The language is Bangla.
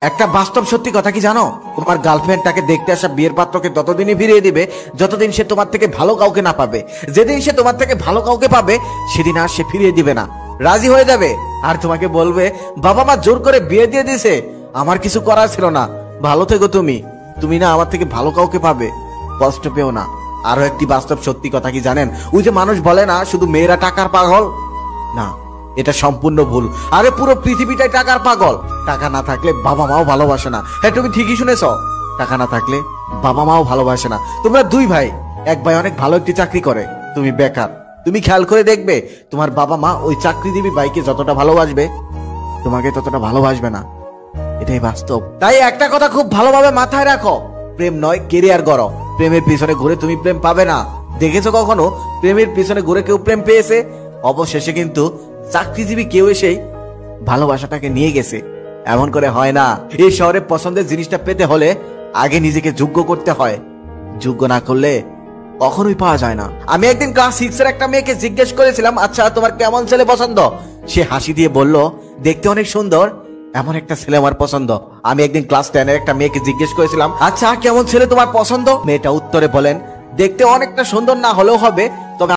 একটা বাস্তব সত্যি কথা কি জানো, তোমার গার্লফ্রেন্ড তাকে দেখতে আসা বিয়ের পাত্রকে ততদিনই ফিরিয়ে দিবে যতদিন সে তোমার থেকে ভালো কাউকে না পাবে। যেদিন সে তোমার থেকে ভালো কাউকে পাবে সেদিন আর সে ফিরিয়ে দিবে না, রাজি হয়ে যাবে আর তোমাকে বলবে বাবা মা জোর করে বিয়ে দিয়ে দিছে, আমার কিছু করার ছিল না, ভালো থেকো তুমি, তুমি না আমার থেকে ভালো কাউকে পাবে, কষ্ট পেও না। আরো একটি বাস্তব সত্যি কথা কি জানেন, ওই যে মানুষ বলে না শুধু মেয়েরা টাকার পাগল, না এটা সম্পূর্ণ ভুল। আরে পুরো পৃথিবীটাই টাকার পাগল। টাকা না থাকলে বাবা মাও ভালোবাসে না। হ্যাঁ তুমি ঠিকই শুনেছ, টাকা না থাকলে বাবা মাও ভালোবাসে না। তোমরা দুই ভাই, এক ভাই অনেক ভালো একটি চাকরি করে, তুমি বেকার, তুমি খেয়াল করে দেখবে তোমার বাবা মা ওই চাকরিজীবী ভাইকে যতটা ভালোবাসবে তোমাকে ততটা ভালোবাসবে না, এটাই বাস্তব। তাই একটা কথা খুব ভালোভাবে মাথায় রাখো, প্রেম নয় কেরিয়ার গড়ো। প্রেমের পিছনে ঘুরে তুমি প্রেম পাবে না। দেখেছো কখনো প্রেমের পিছনে ঘুরে কেউ প্রেম পেয়েছে? অবশেষে কিন্তু চাকরিজীবী কেউ এসেই ভালোবাসাটাকে নিয়ে গেছে। এমন করে হয় না। এই শহরে পছন্দের জিনিসটা পেতে হলে আগে নিজেকে যোগ্য করতে হয়, যোগ্য না করলে কখনোই পাওয়া যায় না। আমি একদিন ক্লাস 6 এর একটা মেয়েকে জিজ্ঞেস করেছিলাম, আচ্ছা তোমার কেমন ছেলে পছন্দ? সে হাসি দিয়ে বলল, দেখতে অনেক সুন্দর এমন একটা ছেলে আমার পছন্দ। আমি একদিন ক্লাস 10 এর একটা মেয়েকে জিজ্ঞেস করেছিলাম, আচ্ছা কেমন ছেলে তোমার পছন্দ? মেয়েটা উত্তরে বলেন, দেখতে অনেকটা সুন্দর না হলেও হবে, তবে